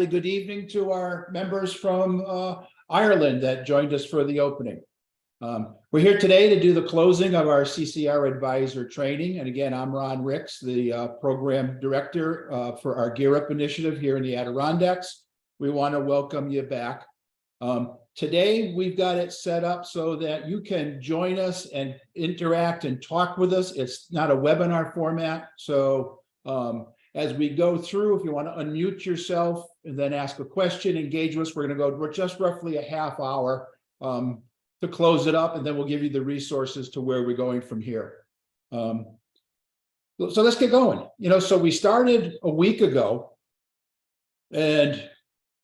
Good evening to our members from Ireland that joined us for the opening. We're here today to do the closing of our CCR advisor training. And again, I'm Ron Ricks, the program director for our Gear Up initiative here in the Adirondacks. We want to welcome you back. Today, we've got it set up so that you can join us and interact and talk with us. It's not a webinar format. So as we go through, if you want to unmute yourself and then ask a question, engage with us, we're going to go just roughly a half hour to close it up, and then we'll give you the resources to where we're going from here. So let's get going. So we started a week ago, and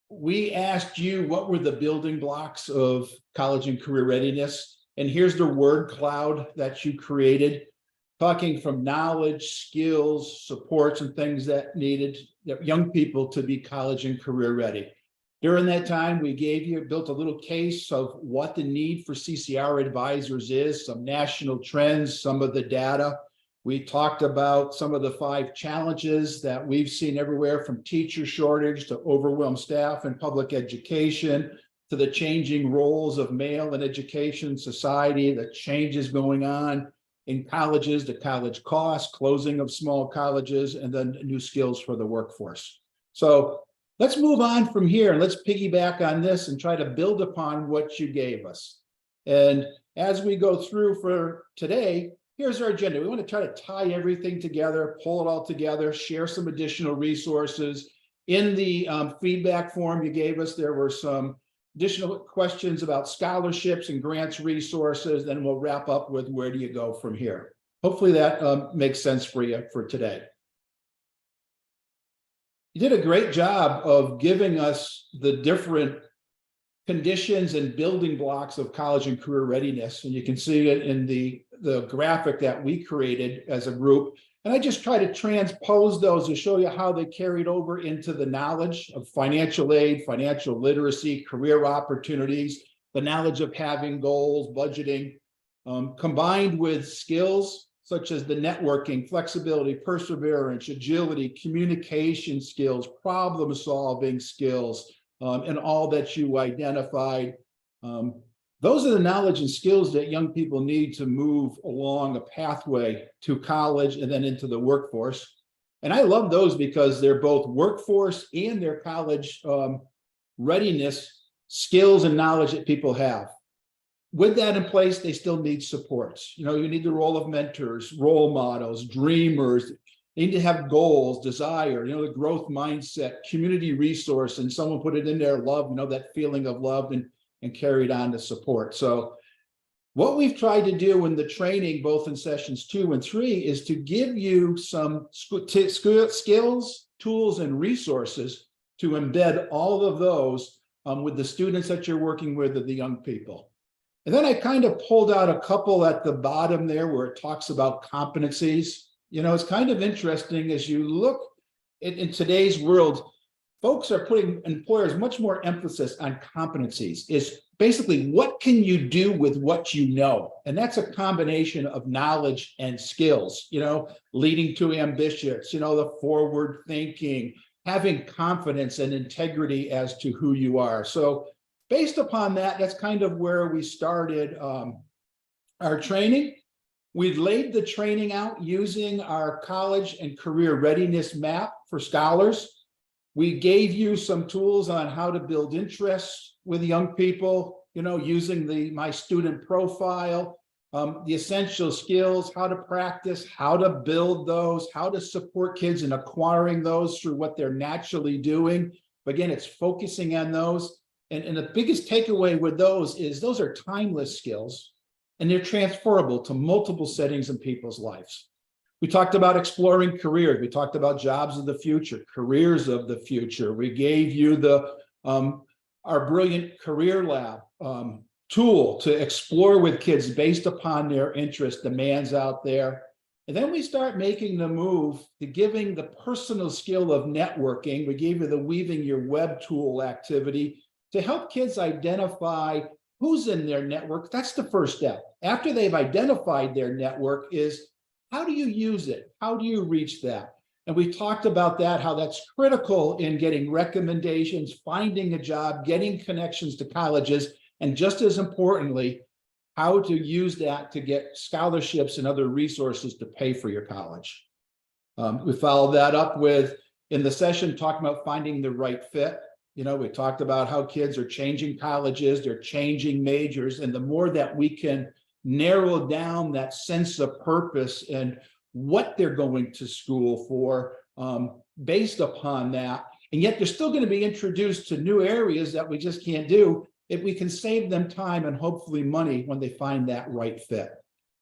we asked you what were the building blocks of college and career readiness, and here's the word cloud that you created, talking from knowledge, skills, supports, and things that needed young people to be college and career ready. During that time, we built a little case of what the need for CCR advisors is, some national trends, some of the data. We talked about some of the 5 challenges that we've seen everywhere, from teacher shortage to overwhelmed staff in public education, to the changing roles of male in education society, the changes going on in colleges, the college costs, closing of small colleges, and then new skills for the workforce. So let's move on from here and let's piggyback on this and try to build upon what you gave us. And as we go through for today, here's our agenda. We want to try to tie everything together, pull it all together, share some additional resources. In the feedback form you gave us, there were some additional questions about scholarships and grants resources. Then we'll wrap up with where do you go from here. Hopefully that makes sense for you for today. You did a great job of giving us the different conditions and building blocks of college and career readiness. And you can see it in the graphic that we created as a group. And I just try to transpose those to show you how they carried over into the knowledge of financial aid, financial literacy, career opportunities, the knowledge of having goals, budgeting, combined with skills such as the networking, flexibility, perseverance, agility, communication skills, problem solving skills, and all that you identified. Those are the knowledge and skills that young people need to move along a pathway to college and then into the workforce. And I love those because they're both workforce and their college readiness skills and knowledge that people have. With that in place, they still need supports. You need the role of mentors, role models, dreamers. They need to have goals, desire, the growth mindset, community resource, and someone put it in there, love, that feeling of love and carried on to support. So what we've tried to do in the training, both in sessions 2 and 3, is to give you some skills, tools, and resources to embed all of those with the students that you're working with and the young people. And then I kind of pulled out a couple at the bottom there where it talks about competencies. It's kind of interesting as you look in today's world, folks are putting employers much more emphasis on competencies. Is basically what can you do with what you know? And that's a combination of knowledge and skills, leading to ambitions, the forward thinking, having confidence and integrity as to who you are. So based upon that, that's kind of where we started our training. We've laid the training out using our college and career readiness map for scholars. We gave you some tools on how to build interest with young people, using my student profile, the essential skills, how to practice, how to build those, how to support kids in acquiring those through what they're naturally doing. But again, it's focusing on those. And the biggest takeaway with those is those are timeless skills, and they're transferable to multiple settings in people's lives. We talked about exploring careers. We talked about jobs of the future, careers of the future. We gave you our brilliant career lab tool to explore with kids based upon their interest demands out there. And then we start making the move to giving the personal skill of networking. We gave you the Weaving Your Web tool activity to help kids identify who's in their network. That's the first step. After they've identified their network is, how do you use it? How do you reach that? And we talked about that, how that's critical in getting recommendations, finding a job, getting connections to colleges, and just as importantly, how to use that to get scholarships and other resources to pay for your college. We followed that up with, in the session, talking about finding the right fit. We talked about how kids are changing colleges, they're changing majors, and the more that we can narrow down that sense of purpose and what they're going to school for, based upon that, and yet they're still going to be introduced to new areas that we just can't do, if we can save them time and hopefully money when they find that right fit.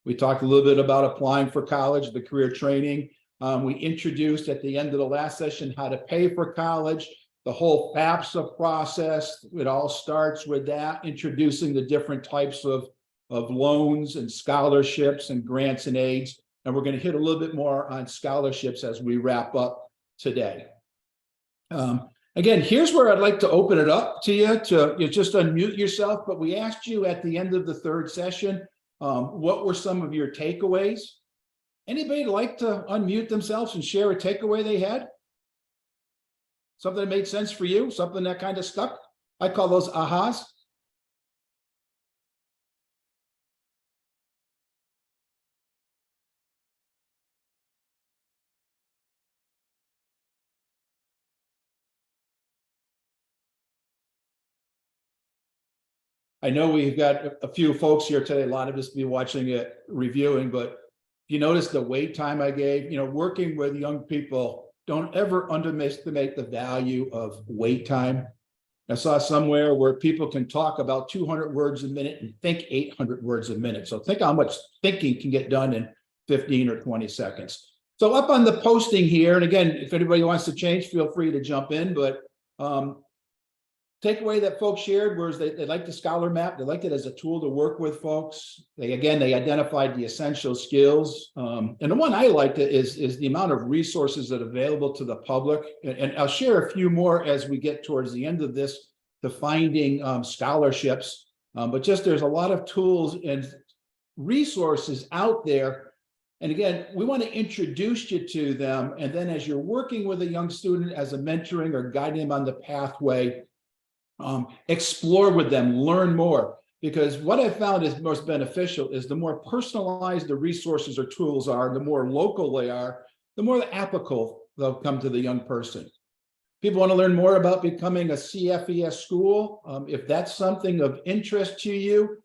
We talked a little bit about applying for college, the career training. We introduced at the end of the last session how to pay for college, the whole FAFSA process. It all starts with that, introducing the different types of loans and scholarships and grants and aids. And we're going to hit a little bit more on scholarships as we wrap up today. Again, here's where I'd like to open it up to you to just unmute yourself. But we asked you at the end of the third session, what were some of your takeaways? Anybody like to unmute themselves and share a takeaway they had? Something that made sense for you? Something that kind of stuck? I call those ahas. I know we've got a few folks here today, a lot of us be watching it, reviewing, but if you notice the wait time I gave, working with young people, don't ever underestimate the value of wait time. I saw somewhere where people can talk about 200 words a minute and think 800 words a minute. So think how much thinking can get done in 15 or 20 seconds. So up on the posting here, and again, if anybody wants to change, feel free to jump in, but takeaway that folks shared was they like the Scholar Map. They liked it as a tool to work with folks. They identified the essential skills. And the one I liked is the amount of resources that are available to the public. And I'll share a few more as we get towards the end of this to finding scholarships. But just there's a lot of tools and resources out there. And again, we want to introduce you to them. And then as you're working with a young student as a mentoring or guiding them on the pathway, explore with them, learn more, because what I found is most beneficial is the more personalized the resources or tools are, the more local they are, the more applicable they'll come to the young person. People want to learn more about becoming a CFES school. If that's something of interest to you,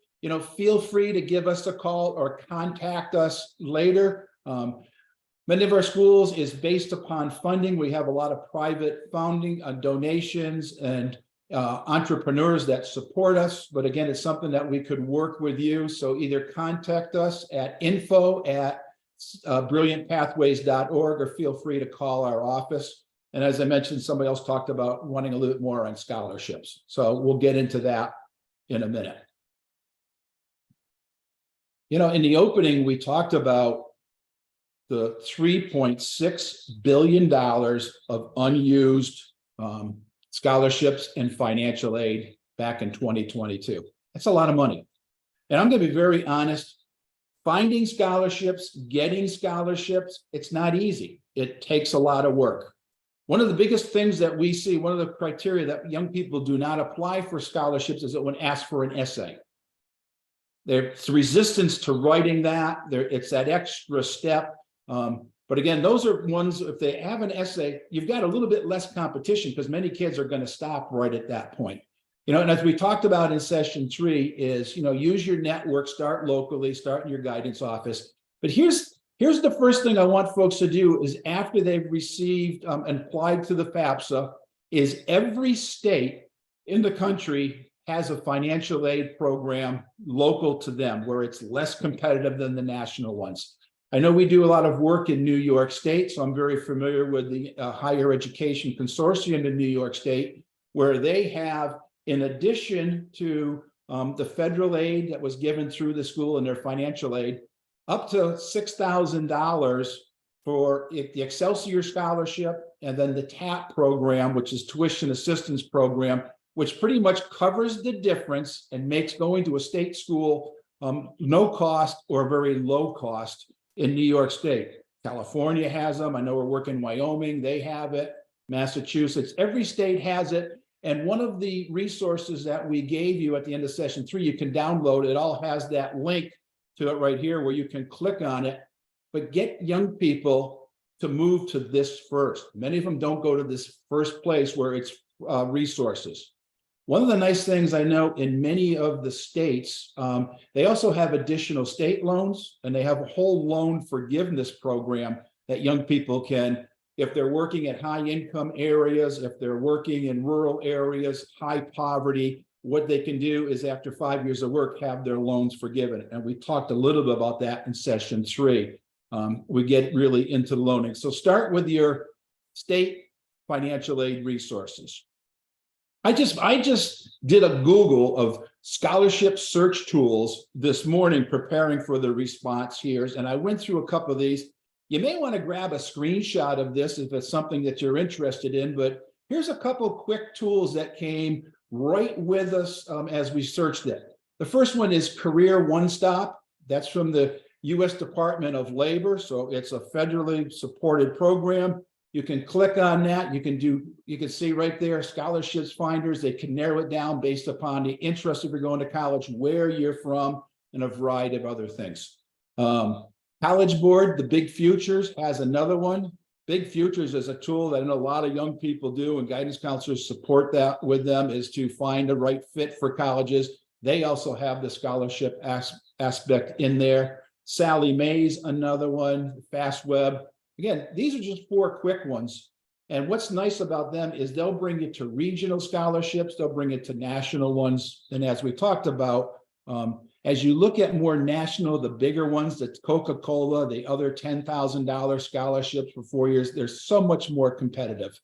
feel free to give us a call or contact us later. Many of our schools is based upon funding. We have a lot of private funding, donations, and entrepreneurs that support us, but again, it's something that we could work with you. So either contact us at info@brilliantpathways.org or feel free to call our office. And as I mentioned, somebody else talked about wanting a little bit more on scholarships. So we'll get into that in a minute. In the opening, we talked about the $3.6 billion of unused scholarships and financial aid back in 2022. That's a lot of money. And I'm going to be very honest, finding scholarships, getting scholarships, it's not easy. It takes a lot of work. One of the biggest things that we see, one of the criteria that young people do not apply for scholarships is that when asked for an essay. There's resistance to writing that. It's that extra step. But again, those are ones, if they have an essay, you've got a little bit less competition because many kids are going to stop right at that point. And as we talked about in session 3 is, use your network, start locally, start in your guidance office. But here's the first thing I want folks to do is after they've received and applied to the FAFSA is every state in the country has a financial aid program local to them where it's less competitive than the national ones. I know we do a lot of work in New York State, so I'm very familiar with the Higher Education Consortium in New York State, where they have, in addition to the federal aid that was given through the school and their financial aid, up to $6,000 for the Excelsior Scholarship, and then the TAP program, which is tuition assistance program, which pretty much covers the difference and makes going to a state school no cost or very low cost in New York State. California has them. I know we're working in Wyoming. They have it. Massachusetts. Every state has it. And one of the resources that we gave you at the end of session 3, you can download. It all has that link to it right here where you can click on it. But get young people to move to this first. Many of them don't go to this first place where it's resources. One of the nice things I know in many of the states, they also have additional state loans, and they have a whole loan forgiveness program that young people can, if they're working at high income areas, if they're working in rural areas, high poverty, what they can do is after 5 years of work, have their loans forgiven. And we talked a little bit about that in session 3. We get really into loaning. So start with your state financial aid resources. I just did a Google of scholarship search tools this morning, preparing for the response here. And I went through a couple of these. You may want to grab a screenshot of this if it's something that you're interested in, but here's a couple quick tools that came right with us as we searched it. The first one is Career One Stop. That's from the U.S. Department of Labor. So it's a federally supported program. You can click on that. You can see right there, scholarships finders. They can narrow it down based upon the interest if you're going to college, where you're from, and a variety of other things. College Board, the Big Futures, has another one. Big Futures is a tool that I know a lot of young people do, and guidance counselors support that with them, is to find the right fit for colleges. They also have the scholarship aspect in there. Sally Mae's another one, FastWeb. Again, these are just 4 quick ones. And what's nice about them is they'll bring you to regional scholarships, they'll bring it to national ones. And as we talked about, as you look at more national, the bigger ones, the Coca-Cola, the other $10,000 scholarships for 4 years, they're so much more competitive.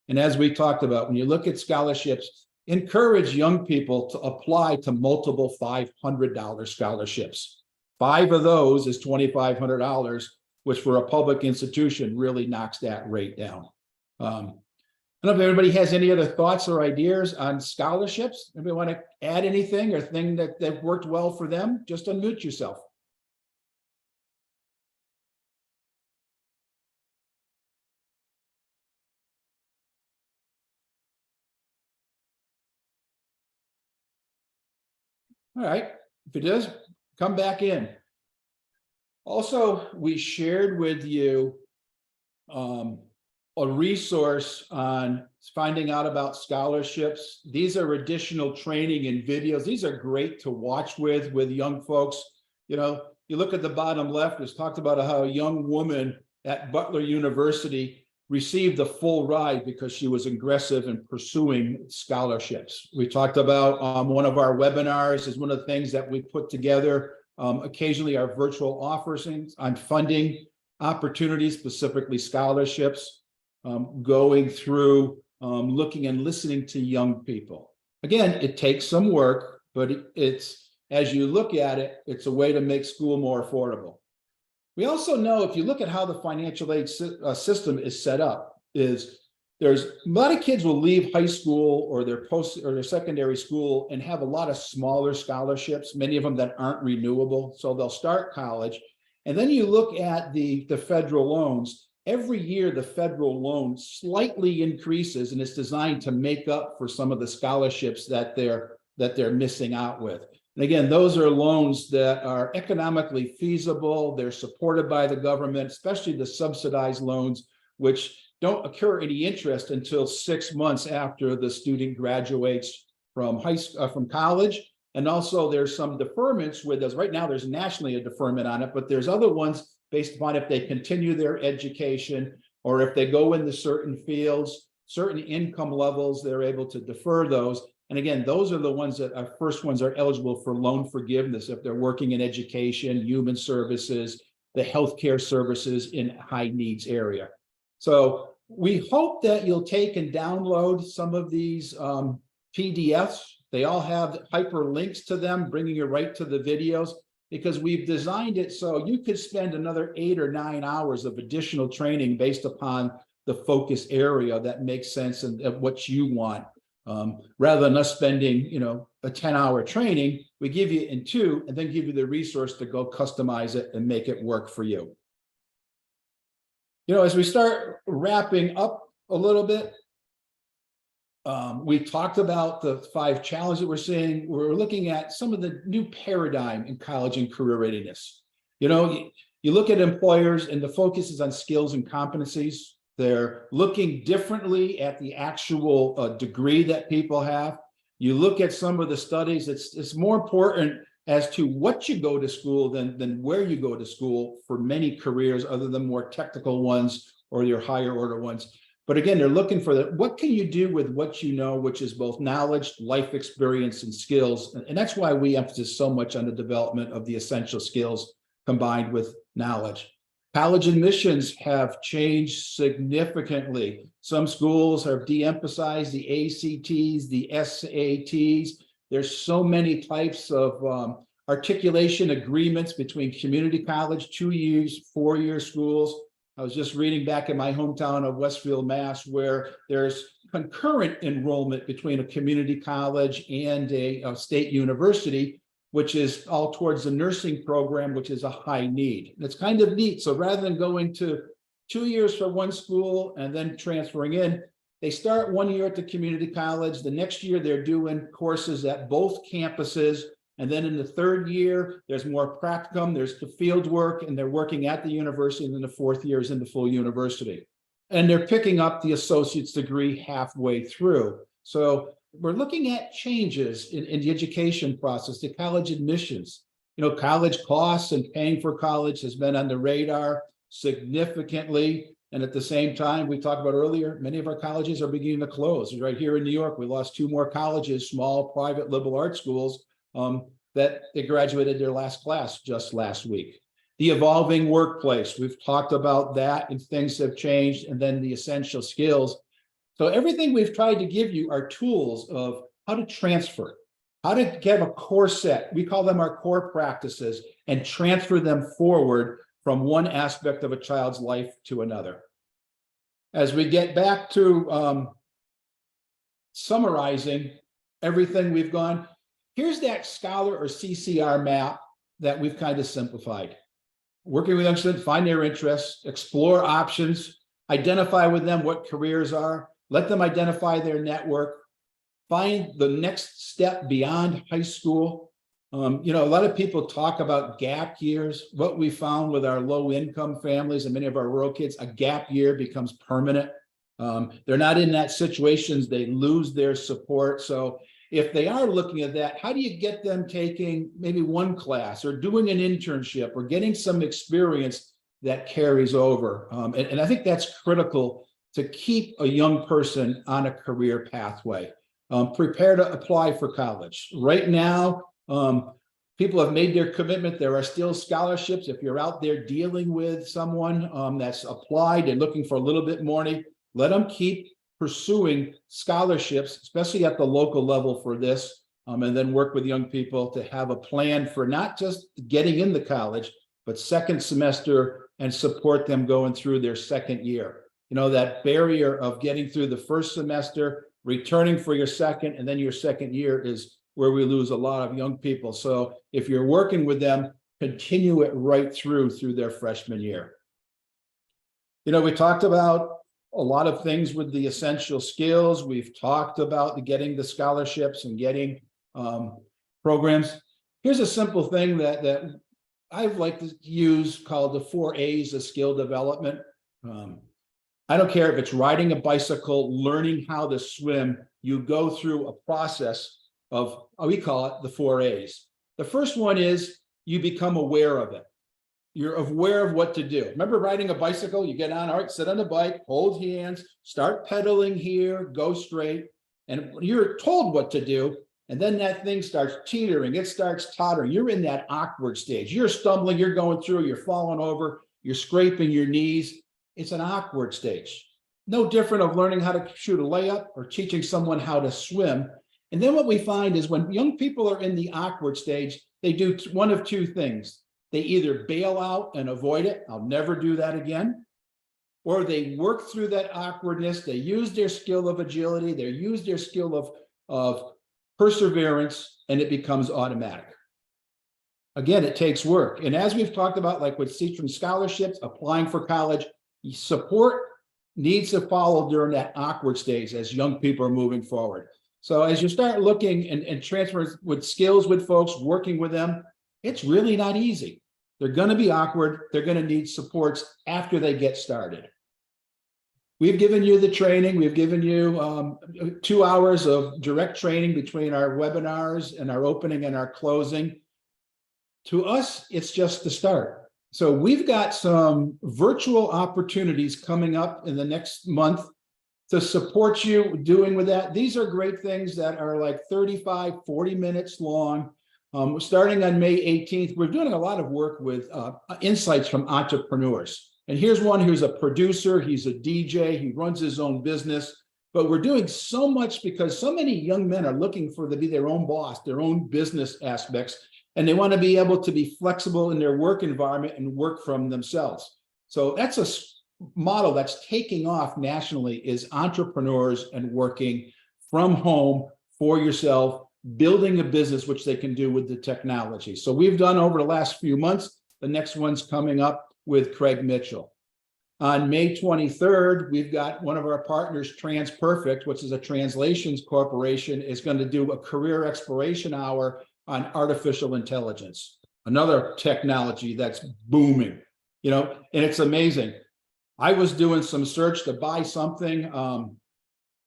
And as we talked about, when you look at scholarships, encourage young people to apply to multiple $500 scholarships. 5 of those is $2,500, which for a public institution really knocks that rate down. I don't know if anybody has any other thoughts or ideas on scholarships. Anybody want to add anything or thing that worked well for them? Just unmute yourself. All right, if it does, come back in. Also, we shared with you a resource on finding out about scholarships. These are additional training and videos. These are great to watch with young folks. You know, you look at the bottom left, it's talked about how a young woman at Butler University received a full ride because she was aggressive in pursuing scholarships. We talked about one of our webinars is one of the things that we put together. Occasionally our virtual offerings on funding opportunities, specifically scholarships, going through looking and listening to young people. Again, it takes some work, but it's, as you look at it, it's a way to make school more affordable. We also know, if you look at how the financial aid system is set up, is there's a lot of kids will leave high school or their post or their secondary school and have a lot of smaller scholarships, many of them that aren't renewable. So they'll start college. And then you look at the federal loans. Every year, the federal loan slightly increases, and it's designed to make up for some of the scholarships that they're missing out with. And again, those are loans that are economically feasible. They're supported by the government, especially the subsidized loans, which don't occur any interest until 6 months after the student graduates from from college. And also there's some deferments with us. Right now, there's nationally a deferment on it, but there's other ones based upon if they continue their education or if they go into certain fields, certain income levels, they're able to defer those. And again, those are the ones that are first ones are eligible for loan forgiveness if they're working in education, human services, the healthcare services in high needs area. So we hope that you'll take and download some of these PDFs. They all have hyperlinks to them, bringing you right to the videos, because we've designed it so you could spend another 8 or 9 hours of additional training based upon the focus area that makes sense and what you want. Rather than us spending, a 10-hour training, we give you in 2 and then give you the resource to go customize it and make it work for you. As we start wrapping up a little bit, we talked about the 5 challenges that we're seeing. We're looking at some of the new paradigm in college and career readiness. You look at employers and the focus is on skills and competencies. They're looking differently at the actual degree that people have. You look at some of the studies, it's more important as to what you go to school than where you go to school for many careers other than more technical ones or your higher order ones. But again, they're looking for what can you do with what you know, which is both knowledge, life experience, and skills. And that's why we emphasize so much on the development of the essential skills combined with knowledge. College admissions have changed significantly. Some schools have de-emphasized the ACTs, the SATs. There's so many types of articulation agreements between community college, 2 years, 4-year schools. I was just reading back in my hometown of Westfield, Mass, where there's concurrent enrollment between a community college and a state university, which is all towards the nursing program, which is a high need. And it's kind of neat. So rather than going to 2 years for one school and then transferring in, they start 1 year at the community college. The next year, they're doing courses at both campuses. And then in the 3rd year, there's more practicum, there's the field work, and they're working at the university. And then the 4th year is in the full university. And they're picking up the associate's degree halfway through. So we're looking at changes in the education process, the college admissions. College costs and paying for college has been on the radar significantly. And at the same time, we talked about earlier, many of our colleges are beginning to close. Right here in New York, we lost 2 more colleges, small private liberal arts schools, that they graduated their last class just last week. The evolving workplace, we've talked about that, and things have changed, and then the essential skills. So everything we've tried to give you are tools of how to transfer, how to get a core set. We call them our core practices, and transfer them forward from one aspect of a child's life to another. As we get back to summarizing everything we've gone, here's that Scholar or CCR map that we've kind of simplified. Working with young students, find their interests, explore options, identify with them what careers are, let them identify their network, find the next step beyond high school. A lot of people talk about gap years. What we found with our low income families and many of our rural kids, a gap year becomes permanent. They're not in that situations, they lose their support. So if they are looking at that, how do you get them taking maybe one class or doing an internship or getting some experience that carries over? And I think that's critical to keep a young person on a career pathway. Prepare to apply for college. Right now, people have made their commitment. There are still scholarships. If you're out there dealing with someone that's applied and looking for a little bit more money, let them keep pursuing scholarships, especially at the local level for this, and then work with young people to have a plan for not just getting into college, but second semester, and support them going through their 2nd year. That barrier of getting through the 1st semester, returning for your 2nd, and then your 2nd year is where we lose a lot of young people. So if you're working with them, continue it right through their freshman year. We talked about a lot of things with the essential skills. We've talked about getting the scholarships and getting programs. Here's a simple thing that I've liked to use called the 4 A's of skill development. I don't care if it's riding a bicycle, learning how to swim, you go through a process of, we call it the 4 A's. The first one is you become aware of it. You're aware of what to do. Remember riding a bicycle? You get on, all right, sit on the bike, hold hands, start pedaling here, go straight. And you're told what to do. And then that thing starts teetering, it starts tottering. You're in that awkward stage. You're stumbling, you're going through, you're falling over, you're scraping your knees. It's an awkward stage. No different of learning how to shoot a layup or teaching someone how to swim. And then what we find is when young people are in the awkward stage, they do one of 2 things. They either bail out and avoid it, I'll never do that again, or they work through that awkwardness, they use their skill of agility, they use their skill of perseverance, and it becomes automatic. Again, it takes work. And as we've talked about, like with CCR scholarships, applying for college, Support needs to follow during that awkward stage as young people are moving forward. So as you start looking and transferring with skills with folks, working with them, it's really not easy. They're going to be awkward. They're going to need supports after they get started. We've given you the training. We've given you 2 hours of direct training between our webinars and our opening and our closing. To us, it's just the start. So we've got some virtual opportunities coming up in the next month to support you doing with that. These are great things that are like 35, 40 minutes long. Starting on May 18th, we're doing a lot of work with insights from entrepreneurs. And here's one who's a producer, he's a DJ, he runs his own business. But we're doing so much because so many young men are looking for to be their own boss, their own business aspects, and they want to be able to be flexible in their work environment and work from themselves. So that's a model that's taking off nationally, is entrepreneurs and working from home for yourself, building a business which they can do with the technology. So we've done over the last few months. The next one's coming up with Craig Mitchell. On May 23rd, we've got one of our partners, TransPerfect, which is a translations corporation, is going to do a career exploration hour on artificial intelligence, another technology that's booming, and it's amazing. I was doing some search to buy something on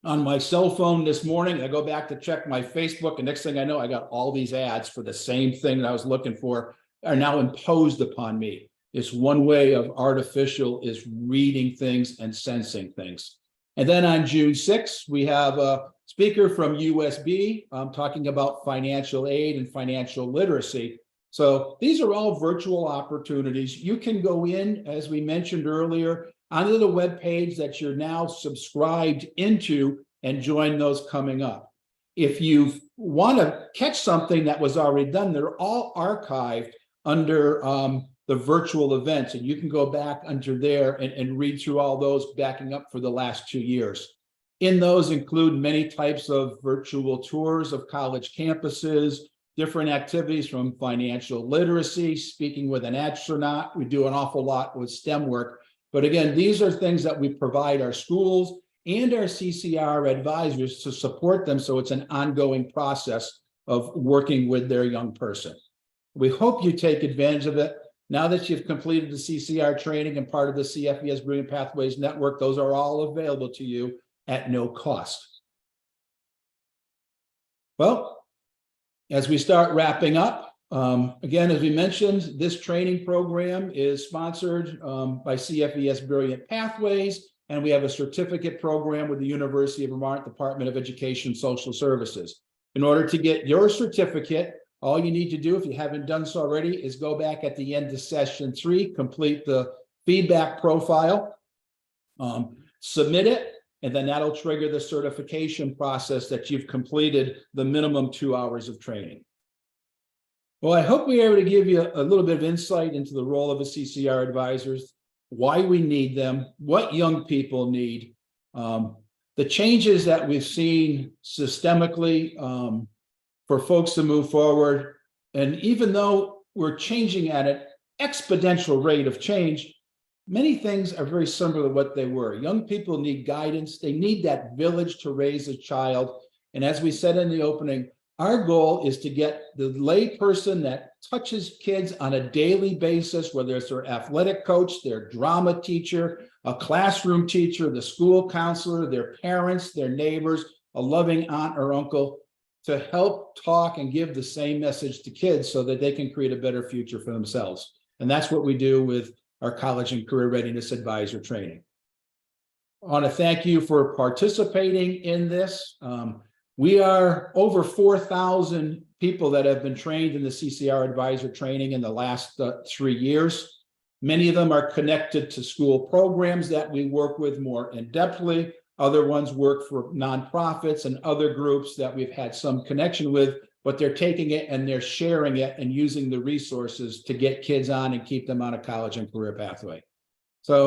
my cell phone this morning. I go back to check my Facebook, and next thing I know, I got all these ads for the same thing that I was looking for are now imposed upon me. It's one way of artificial is reading things and sensing things. And then on June 6th, we have a speaker from USB talking about financial aid and financial literacy. So these are all virtual opportunities. You can go in, as we mentioned earlier, onto the web page that you're now subscribed into and join those coming up. If you want to catch something that was already done, they're all archived under the virtual events, and you can go back under there and read through all those, backing up for the last 2 years. In those include many types of virtual tours of college campuses, different activities from financial literacy, speaking with an astronaut. We do an awful lot with STEM work. But again, these are things that we provide our schools and our CCR advisors to support them, so it's an ongoing process of working with their young person. We hope you take advantage of it. Now that you've completed the CCR training and part of the CFES Brilliant Pathways Network, those are all available to you at no cost. Well, as we start wrapping up, again, as we mentioned, this training program is sponsored by CFES Brilliant Pathways, and we have a certificate program with the University of Vermont Department of Education and Social Services. In order to get your certificate, all you need to do, if you haven't done so already, is go back at the end of session 3, complete the feedback profile, submit it, and then that'll trigger the certification process that you've completed the minimum 2 hours of training. Well, I hope we were able to give you a little bit of insight into the role of the CCR advisors, why we need them, what young people need, the changes that we've seen systemically for folks to move forward. And even though we're changing at an exponential rate of change, many things are very similar to what they were. Young people need guidance. They need that village to raise a child. And as we said in the opening, our goal is to get the lay person that touches kids on a daily basis, whether it's their athletic coach, their drama teacher, a classroom teacher, the school counselor, their parents, their neighbors, a loving aunt or uncle, to help talk and give the same message to kids so that they can create a better future for themselves. And that's what we do with our college and career readiness advisor training. I want to thank you for participating in this. We are over 4,000 people that have been trained in the CCR advisor training in the last 3 years. Many of them are connected to school programs that we work with more in-depthly. Other ones work for nonprofits and other groups that we've had some connection with, but they're taking it and they're sharing it and using the resources to get kids on and keep them on a college and career pathway.